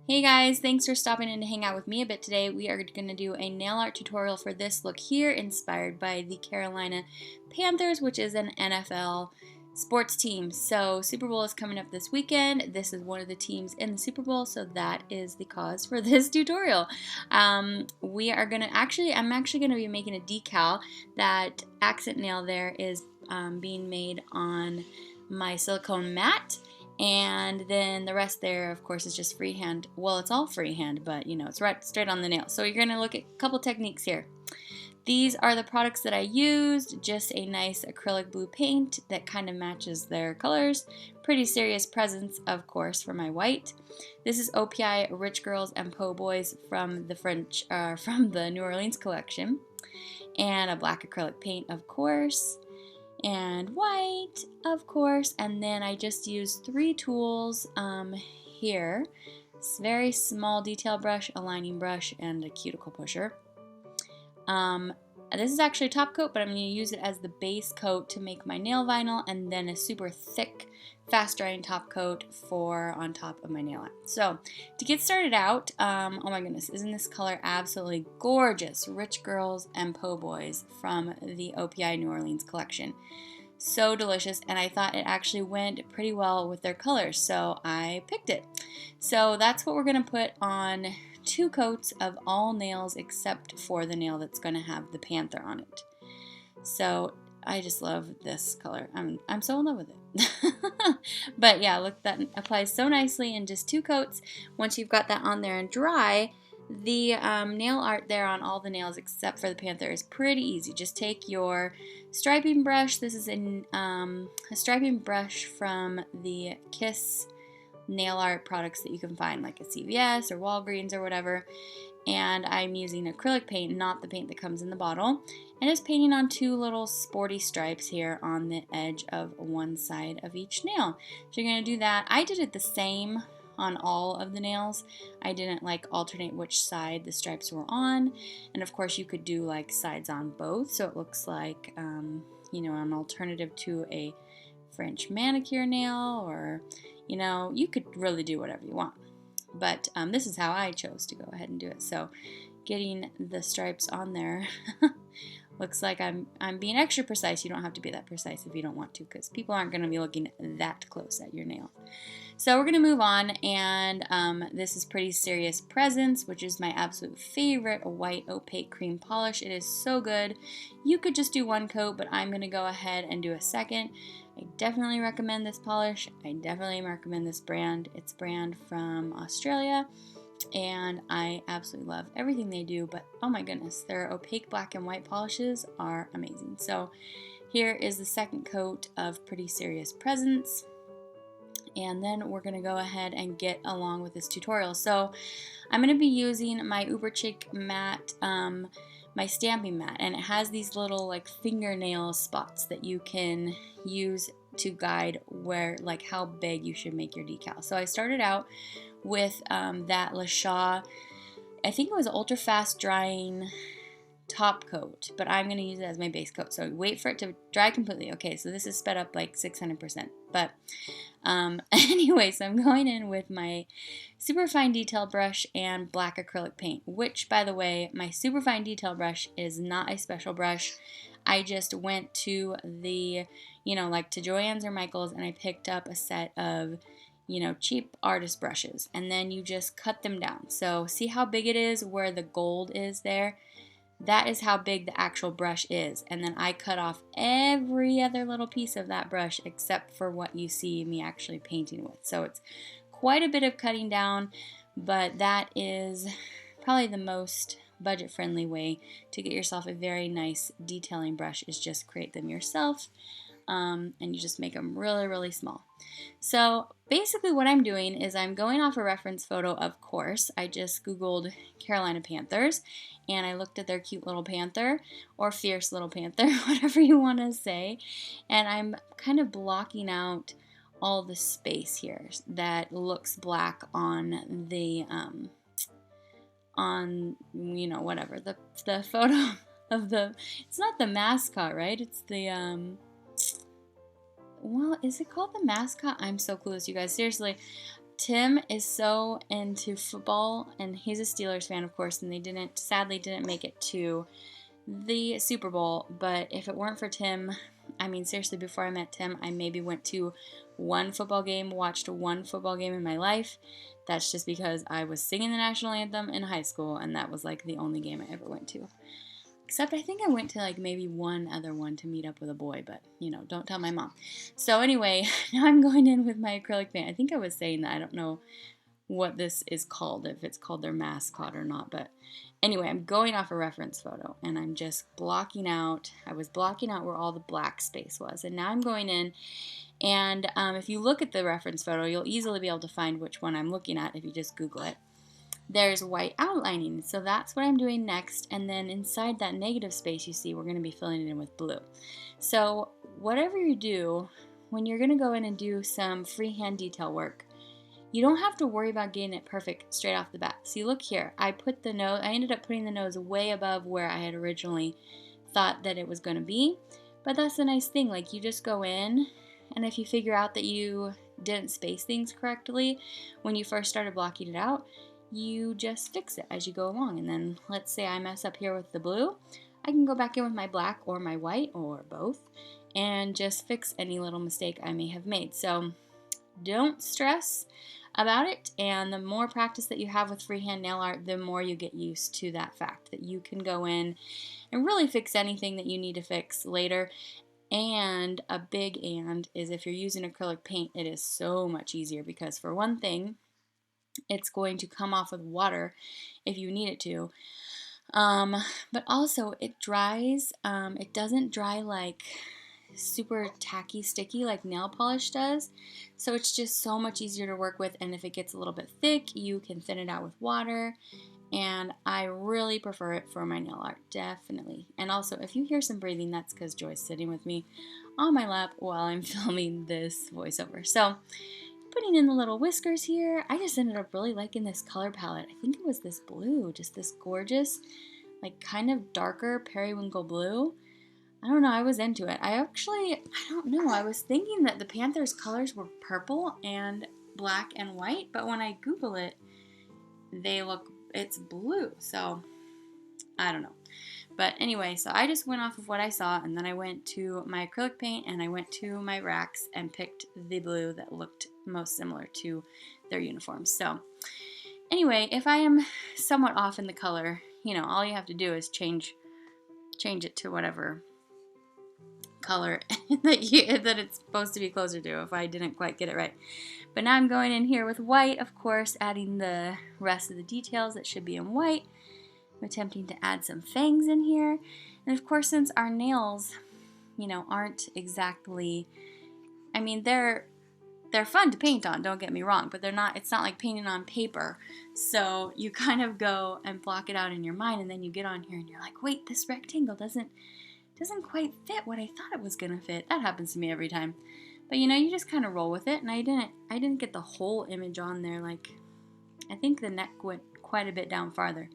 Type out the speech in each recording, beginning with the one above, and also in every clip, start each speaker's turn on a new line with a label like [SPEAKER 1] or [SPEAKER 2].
[SPEAKER 1] Hey guys, thanks for stopping in to hang out with me a bit today. We are going to do a nail art tutorial for this look here, inspired by the Carolina Panthers, which is an NFL sports team. So Super Bowl is coming up this weekend. This is one of the teams in the Super Bowl, so that is the cause for this tutorial. I'm actually going to be making a decal. That accent nail there is being made on my silicone mat. And then the rest there, of course, is just freehand. Well, it's all freehand, but you know, it's right straight on the nail. So you're going to look at a couple techniques here. These are the products that I used, just a nice acrylic blue paint that kind of matches their colors. Pretty Serious Presence, of course, for my white. This is OPI Rich Girls and Po Boys from the New Orleans collection. And a black acrylic paint, of course. And white, of course, and then I just used three tools here. This very small detail brush, a lining brush, and a cuticle pusher. This is actually a top coat, but I'm going to use it as the base coat to make my nail vinyl, and then a super thick, fast drying top coat for on top of my nail art. So to get started out, oh my goodness, isn't this color absolutely gorgeous? Rich Girls and Po Boys from the OPI New Orleans collection. So delicious, and I thought it actually went pretty well with their colors, so I picked it. So that's what we're going to put on 2 coats of all nails except for the nail that's going to have the Panther on it. So I just love this color. I'm so in love with it. But yeah, look, that applies so nicely in just 2 coats. Once you've got that on there and dry, the nail art there on all the nails except for the Panther is pretty easy. Just take your striping brush. This is a striping brush from the Kiss nail art products that you can find, like at CVS or Walgreens or whatever. And I'm using acrylic paint, not the paint that comes in the bottle, and just painting on 2 little sporty stripes here on the edge of one side of each nail. So you're going to do that. I did it the same on all of the nails. I didn't like alternate which side the stripes were on, and of course you could do like sides on both, so it looks like you know, an alternative to a French manicure nail, or you know, you could really do whatever you want. But this is how I chose to go ahead and do it. So getting the stripes on there looks like I'm being extra precise. You don't have to be that precise if you don't want to, because people aren't going to be looking that close at your nail. So we're going to move on, and this is Pretty Serious Presence, which is my absolute favorite white opaque cream polish. It is so good. You could just do 1 coat, but I'm going to go ahead and do a second. I definitely recommend this polish. I definitely recommend this brand. It's a brand from Australia, and I absolutely love everything they do, but oh my goodness, their opaque black and white polishes are amazing. So here is the second coat of Pretty Serious Presence, and then we're going to go ahead and get along with this tutorial. So I'm going to be using my UberChic mat, my stamping mat, and it has these little like fingernail spots that you can use to guide where, like, how big you should make your decal. So I started out with that Le Chat, I think it was ultra fast drying top coat, but I'm going to use it as my base coat. So wait for it to dry completely. Okay, so this is sped up like 600%. But anyway, so I'm going in with my super fine detail brush and black acrylic paint, which, by the way, my super fine detail brush is not a special brush. I just went to the, you know, like to Joann's or Michael's, and I picked up a set of, you know, cheap artist brushes, and then you just cut them down. So see how big it is where the gold is there? That is how big the actual brush is, and then I cut off every other little piece of that brush except for what you see me actually painting with. So it's quite a bit of cutting down, but that is probably the most budget-friendly way to get yourself a very nice detailing brush, is just create them yourself. And you just make them really, really small. So basically what I'm doing is I'm going off a reference photo, of course. I just Googled Carolina Panthers, and I looked at their cute little panther, or fierce little panther, whatever you want to say, and I'm kind of blocking out all the space here that looks black on the, you know, whatever, the photo of the, it's not the mascot, right? It's the, well, is it called the mascot? I'm so clueless, you guys. Seriously, Tim is so into football, and he's a Steelers fan, of course, and they sadly didn't make it to the Super Bowl. But if it weren't for Tim, I mean, seriously, before I met Tim, I maybe went to one football game, watched one football game in my life. That's just because I was singing the national anthem in high school, and that was like the only game I ever went to. Except I think I went to like maybe one other one to meet up with a boy, but you know, don't tell my mom. So anyway, now I'm going in with my acrylic paint. I think I was saying that. I don't know what this is called, if it's called their mascot or not, but anyway, I'm going off a reference photo and I'm just blocking out. I was blocking out where all the black space was, and now I'm going in. And if you look at the reference photo, you'll easily be able to find which one I'm looking at if you just Google it. There's white outlining, so that's what I'm doing next, and then inside that negative space you see, we're going to be filling it in with blue. So whatever you do, when you're going to go in and do some freehand detail work, you don't have to worry about getting it perfect straight off the bat. See, look here, I ended up putting the nose way above where I had originally thought that it was going to be, but that's the nice thing, like you just go in, and if you figure out that you didn't space things correctly when you first started blocking it out, you just fix it as you go along. And then let's say I mess up here with the blue, I can go back in with my black or my white or both and just fix any little mistake I may have made. So don't stress about it, and the more practice that you have with freehand nail art, the more you get used to that fact that you can go in and really fix anything that you need to fix later. And a big and is if you're using acrylic paint, it is so much easier because for one thing, it's going to come off with water if you need it to. But also it dries. It doesn't dry like super tacky sticky like nail polish does. So it's just so much easier to work with, and if it gets a little bit thick, you can thin it out with water. And I really prefer it for my nail art, definitely. And also, if you hear some breathing, that's because Joy's sitting with me on my lap while I'm filming this voiceover. So, putting in the little whiskers here, I just ended up really liking this color palette. I think it was this blue, just this gorgeous, like kind of darker periwinkle blue. I don't know, I was into it. I don't know, I was thinking that the Panthers colors were purple and black and white, but when I Google it, it's blue, so I don't know. But anyway, so I just went off of what I saw, and then I went to my acrylic paint and I went to my racks and picked the blue that looked most similar to their uniforms. So anyway, if I am somewhat off in the color, you know, all you have to do is change it to whatever color that it's supposed to be closer to if I didn't quite get it right. But now I'm going in here with white, of course, adding the rest of the details that should be in white. I'm attempting to add some fangs in here. And of course, since our nails, you know, aren't exactly, I mean, they're fun to paint on, don't get me wrong, but it's not like painting on paper. So you kind of go and block it out in your mind, and then you get on here and you're like, wait, this rectangle doesn't quite fit what I thought it was gonna fit. That happens to me every time. But you know, you just kind of roll with it, and I didn't get the whole image on there. Like, I think the neck went quite a bit down farther.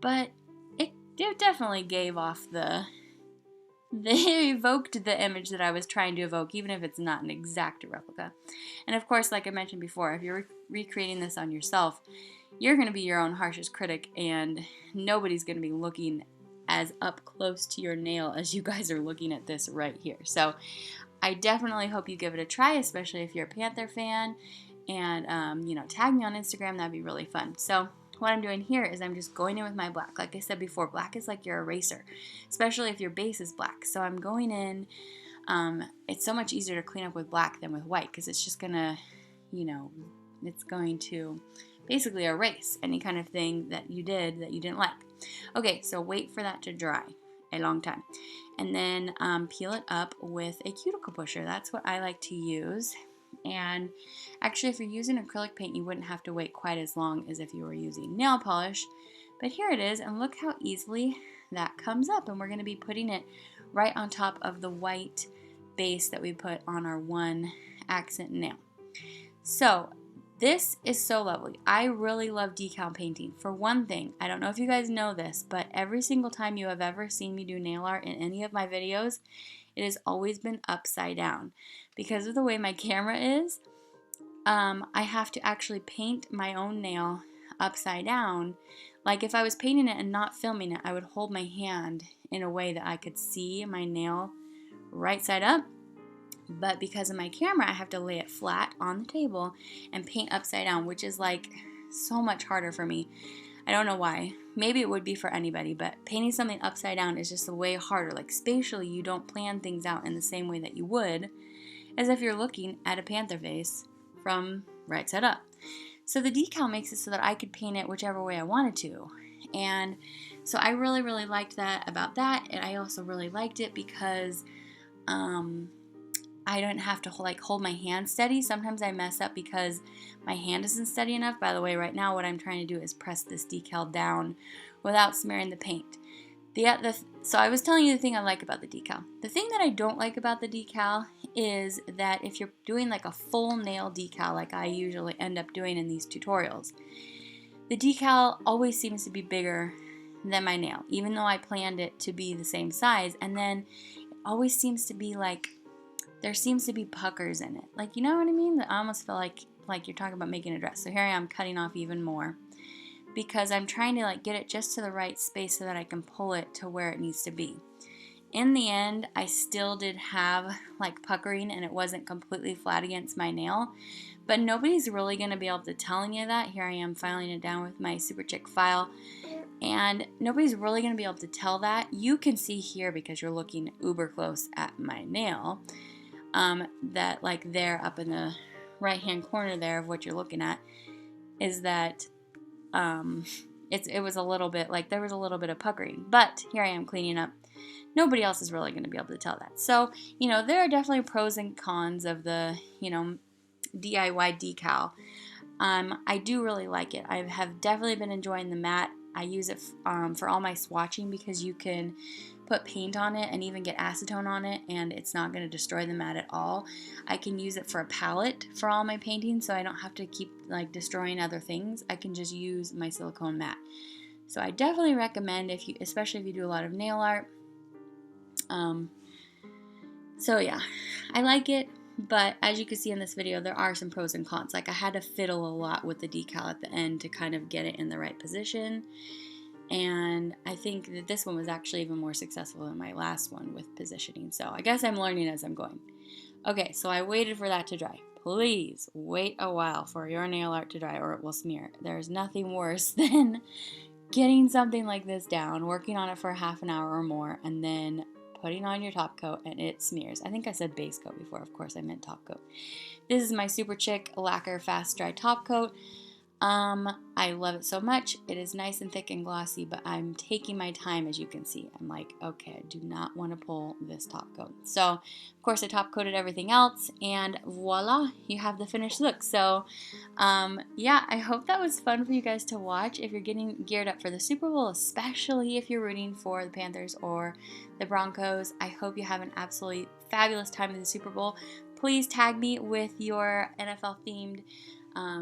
[SPEAKER 1] But it definitely gave off they evoked the image that I was trying to evoke, even if it's not an exact replica. And of course, like I mentioned before, if you're recreating this on yourself, you're going to be your own harshest critic, and nobody's going to be looking as up close to your nail as you guys are looking at this right here. So I definitely hope you give it a try, especially if you're a Panther fan, and you know, tag me on Instagram. That'd be really fun. So what I'm doing here is I'm just going in with my black. Like I said before, black is like your eraser, especially if your base is black. So I'm going in. It's so much easier to clean up with black than with white, because it's just gonna, you know, it's going to basically erase any kind of thing that you did that you didn't like. Okay, so wait for that to dry a long time, and then peel it up with a cuticle pusher. That's what I like to use. And actually, if you're using acrylic paint, you wouldn't have to wait quite as long as if you were using nail polish. But here it is, and look how easily that comes up. And we're going to be putting it right on top of the white base that we put on our one accent nail. So this is so lovely. I really love decal painting. For one thing, I don't know if you guys know this, but every single time you have ever seen me do nail art in any of my videos, it has always been upside down. Because of the way my camera is, I have to actually paint my own nail upside down. Like if I was painting it and not filming it, I would hold my hand in a way that I could see my nail right side up. But because of my camera, I have to lay it flat on the table and paint upside down, which is like so much harder for me. I don't know why. Maybe it would be for anybody, but painting something upside down is just way harder. Like spatially, you don't plan things out in the same way that you would as if you're looking at a panther face from right side up. So the decal makes it so that I could paint it whichever way I wanted to. And so I really, really liked that about that. And I also really liked it because I don't have to like hold my hand steady. Sometimes I mess up because my hand isn't steady enough. By the way, right now what I'm trying to do is press this decal down without smearing the paint. So I was telling you the thing I like about the decal. The thing that I don't like about the decal is that if you're doing like a full nail decal like I usually end up doing in these tutorials, the decal always seems to be bigger than my nail, even though I planned it to be the same size. And then it always seems to be like there seems to be puckers in it. Like, you know what I mean? I almost feel like you're talking about making a dress. So here I am cutting off even more because I'm trying to like get it just to the right space so that I can pull it to where it needs to be. In the end, I still did have like puckering and it wasn't completely flat against my nail, but nobody's really going to be able to tell any of that. Here I am filing it down with my UberChic file, and nobody's really going to be able to tell that. You can see here because you're looking uber close at my nail. That like there up in the right hand corner there of what you're looking at is that it was a little bit like there was a little bit of puckering, but here I am cleaning up. Nobody else is really going to be able to tell that. So, you know, there are definitely pros and cons of the, you know, DIY decal. I do really like it. I have definitely been enjoying the mat. I use it for all my swatching because you can put paint on it and even get acetone on it and it's not going to destroy the mat at all. I can use it for a palette for all my painting so I don't have to keep like destroying other things. I can just use my silicone mat. So I definitely recommend especially if you do a lot of nail art. So yeah, I like it. But as you can see in this video, there are some pros and cons. Like I had to fiddle a lot with the decal at the end to kind of get it in the right position. And I think that this one was actually even more successful than my last one with positioning. So I guess I'm learning as I'm going. Okay, so I waited for that to dry. Please wait a while for your nail art to dry or it will smear. There's nothing worse than getting something like this down, working on it for half an hour or more, and then putting on your top coat and it smears. I think I said base coat before. Of course I meant top coat. This is my UberChic Lacquer Fast Dry Top Coat. I love it so much. It is nice and thick and glossy, but I'm taking my time, as you can see. I'm like, okay, I do not want to pull this top coat. So, of course, I top coated everything else, and voila, you have the finished look. So, yeah, I hope that was fun for you guys to watch. If you're getting geared up for the Super Bowl, especially if you're rooting for the Panthers or the Broncos, I hope you have an absolutely fabulous time in the Super Bowl. Please tag me with your NFL-themed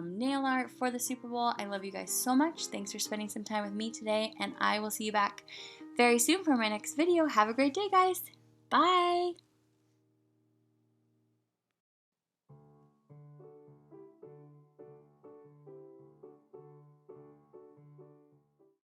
[SPEAKER 1] nail art for the Super Bowl. I love you guys so much. Thanks for spending some time with me today, and I will see you back very soon for my next video. Have a great day, guys. Bye.